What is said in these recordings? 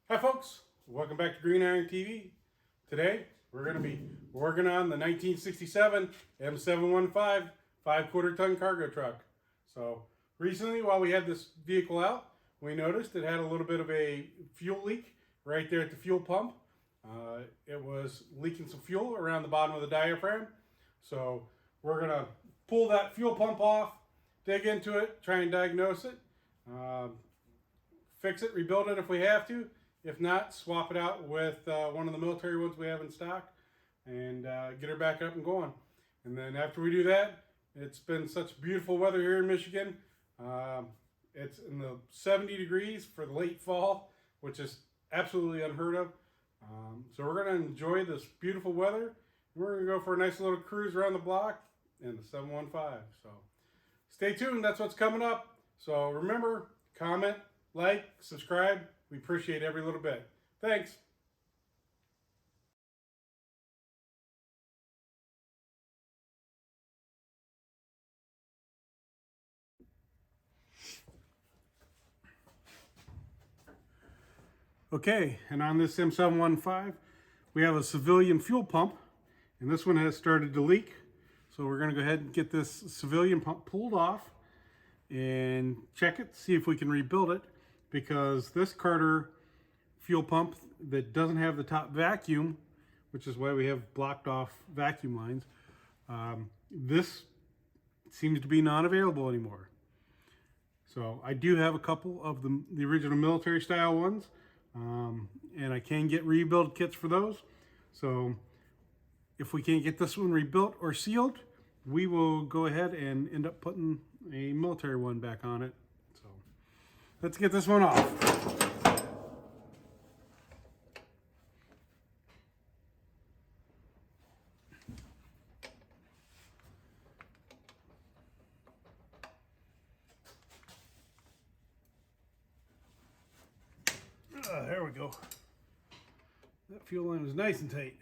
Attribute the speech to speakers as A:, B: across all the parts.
A: Hi folks, welcome back to Green Iron TV. Today we're going to be working on the 1967 M715 5/4 ton cargo truck. So recently while we had this vehicle out, we noticed it had a little bit of a fuel leak right there at the fuel pump. It was leaking some fuel around the bottom of the diaphragm. So we're going to pull that fuel pump off, dig into it, try and diagnose it, fix it, rebuild it if we have to. If not, swap it out with one of the military ones we have in stock and get her back up and going. And then after we do that, it's been such beautiful weather here in Michigan. It's in the 70 degrees for the late fall, which is absolutely unheard of. So we're going to enjoy this beautiful weather. We're going to go for a nice little cruise around the block in the 715. So stay tuned. That's what's coming up. So remember, comment, like, subscribe. We appreciate every little bit. Thanks. Okay, and on this M715, we have a civilian fuel pump, and this one has started to leak. So we're going to go ahead and get this civilian pump pulled off and check it, see if we can rebuild it, because this Carter fuel pump that doesn't have the top vacuum, which is why we have blocked off vacuum lines, this seems to be non-available anymore. So I do have a couple of the original military style ones, and I can get rebuild kits for those. So if we can't get this one rebuilt or sealed, we will go ahead and end up putting a military one back on it. So let's get this one off. There we go. That fuel line was nice and tight.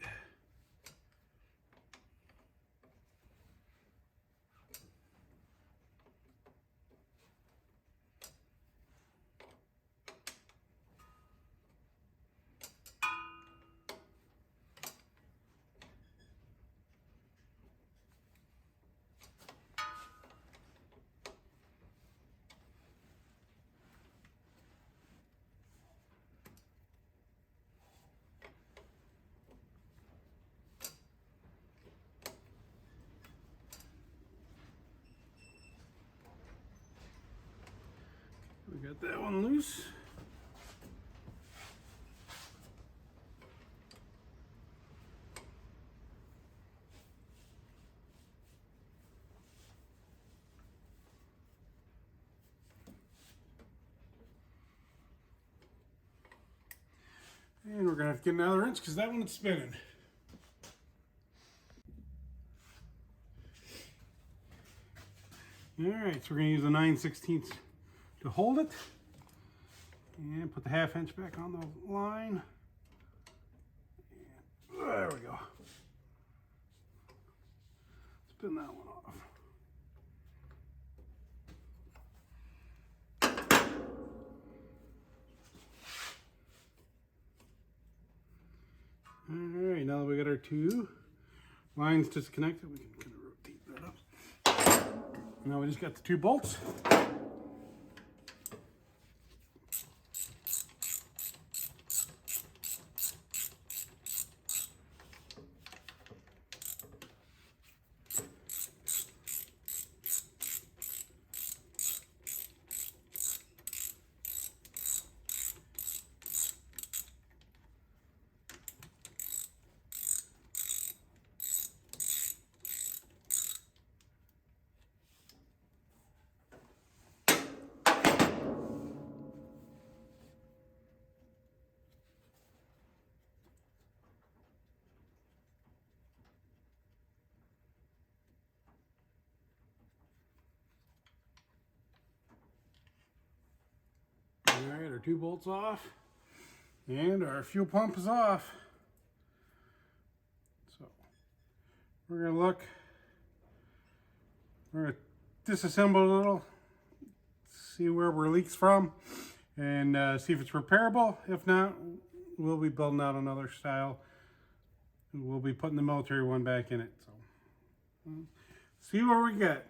A: We got that one loose. And we're gonna have to get another wrench because that one is spinning. Alright, so we're gonna use a 9/16 to hold it. And put the 1/2 inch back on the line. And there we go. Spin that one off. Alright, now that we got our two lines disconnected, we can kind of rotate that up. Now we just got the two bolts. Alright, our two bolts off, and our fuel pump is off. So we're going to look, we're going to disassemble a little, see where we're leaks from, and see if it's repairable. If not, we'll be building out another style. We'll be putting the military one back in it. So see what we get.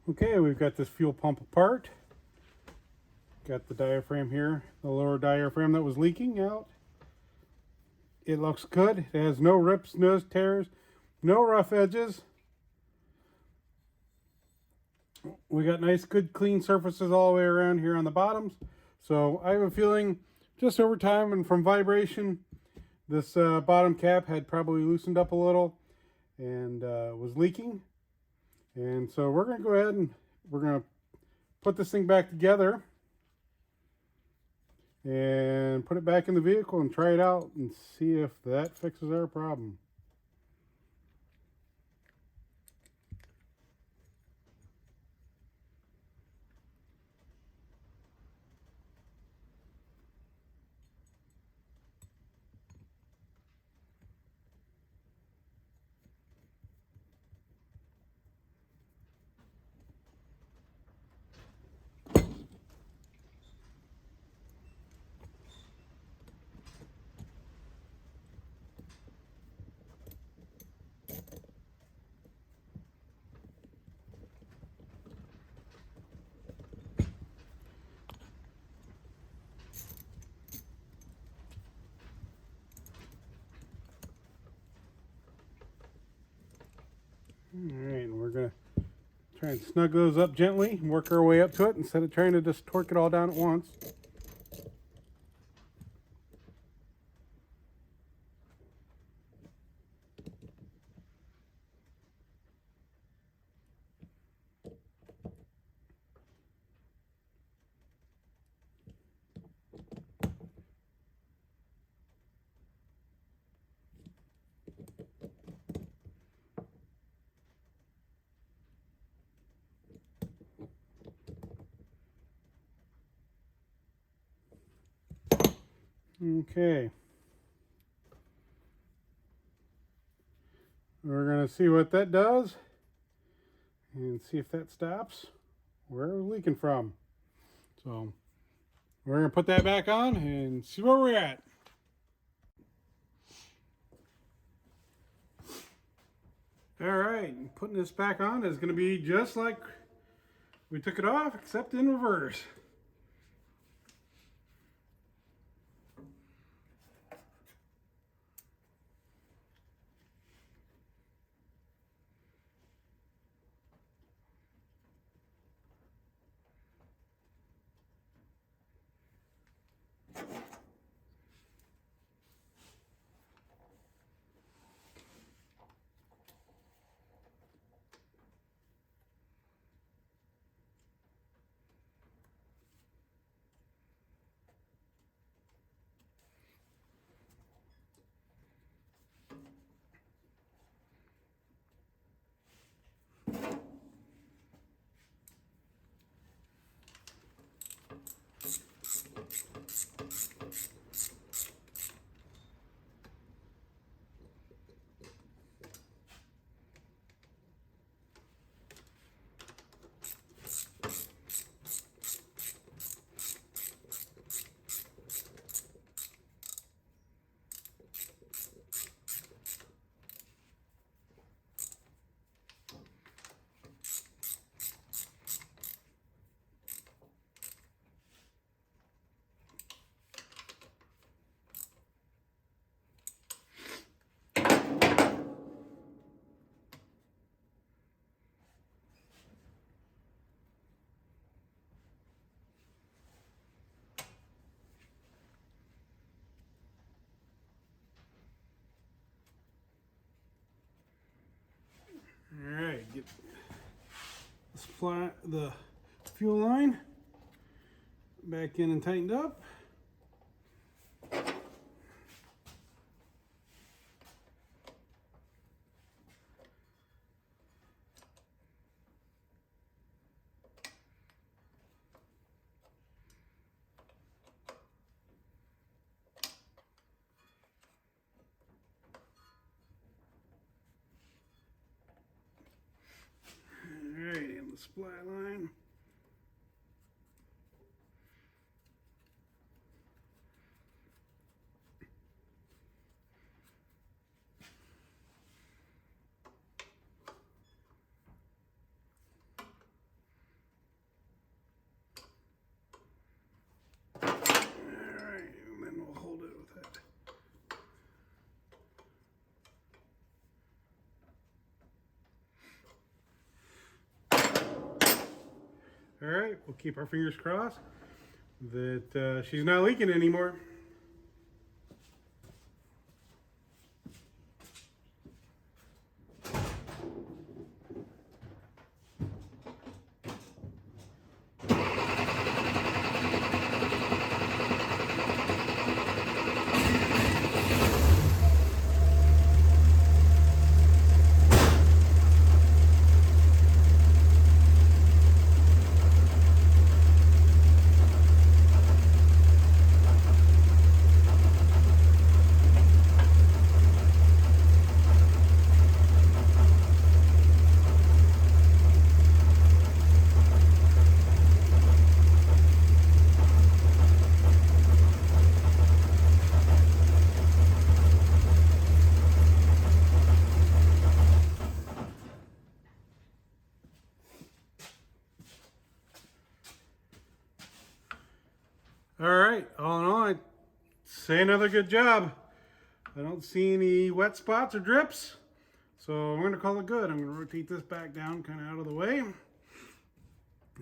A: Okay, we've got this fuel pump apart. Got the diaphragm here, the lower diaphragm that was leaking out. It looks good. It has no rips, no tears, no rough edges. We got nice, good, clean surfaces all the way around here on the bottoms. So I have a feeling just over time and from vibration, this bottom cap had probably loosened up a little and was leaking. And so we're going to go ahead and we're going to put this thing back together and put it back in the vehicle and try it out and see if that fixes our problem. Alright, and we're going to try and snug those up gently and work our way up to it instead of trying to just torque it all down at once. Okay. We're going to see what that does and see if that stops where it was leaking from. So we're going to put that back on and see where we're at. Alright, putting this back on is going to be just like we took it off, except in reverse. Alright, get the fuel line back in and tightened up. supply line. All right, we'll keep our fingers crossed that she's not leaking anymore. All right, all in all, I'd say another good job. I don't see any wet spots or drips, so I'm going to call it good. I'm going to rotate this back down kind of out of the way,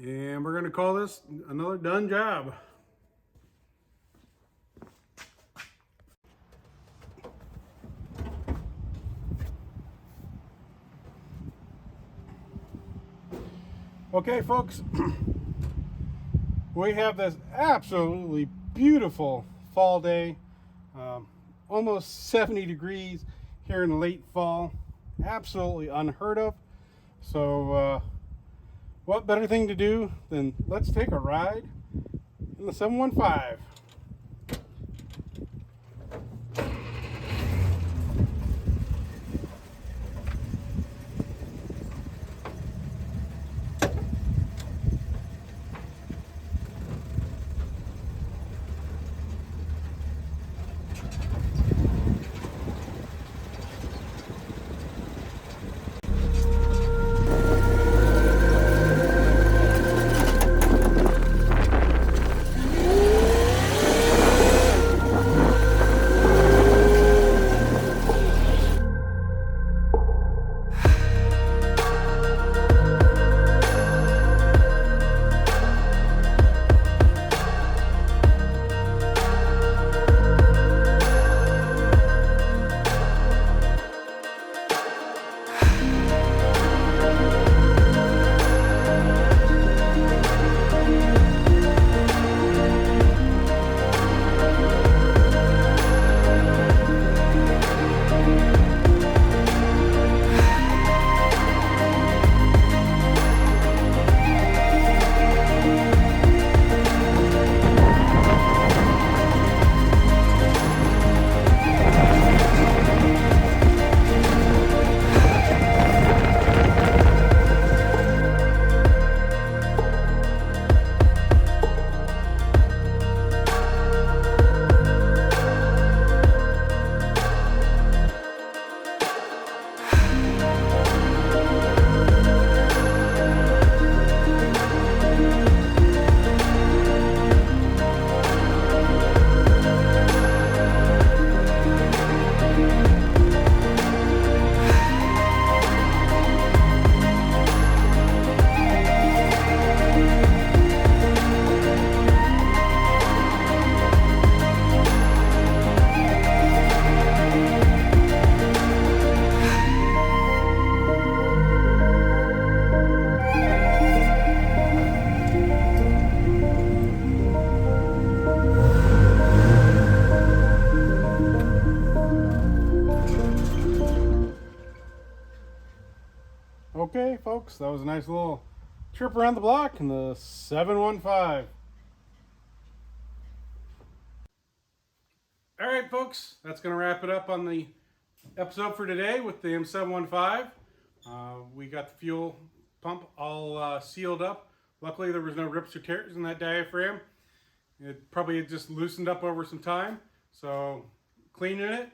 A: and we're going to call this another done job. Okay, folks, we have this absolutely beautiful fall day, almost 70 degrees here in the late fall, absolutely unheard of. So what better thing to do than let's take a ride in the 715. Okay, folks, that was a nice little trip around the block in the 715. All right, folks, that's going to wrap it up on the episode for today with the M715. We got the fuel pump all sealed up. Luckily there was no rips or tears in that diaphragm. It probably had just loosened up over some time. So cleaning it,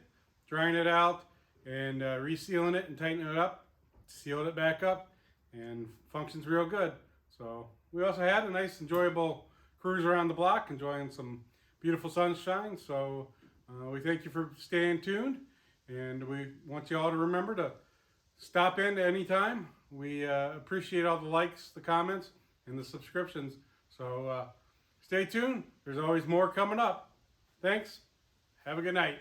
A: drying it out, and resealing it and tightening it up, sealed it back up, and functions real good. So we also had a nice enjoyable cruise around the block, enjoying some beautiful sunshine. So we thank you for staying tuned, and we want you all to remember to stop in anytime. We appreciate all the likes, the comments, and the subscriptions. So stay tuned. There's always more coming up. Thanks. Have a good night.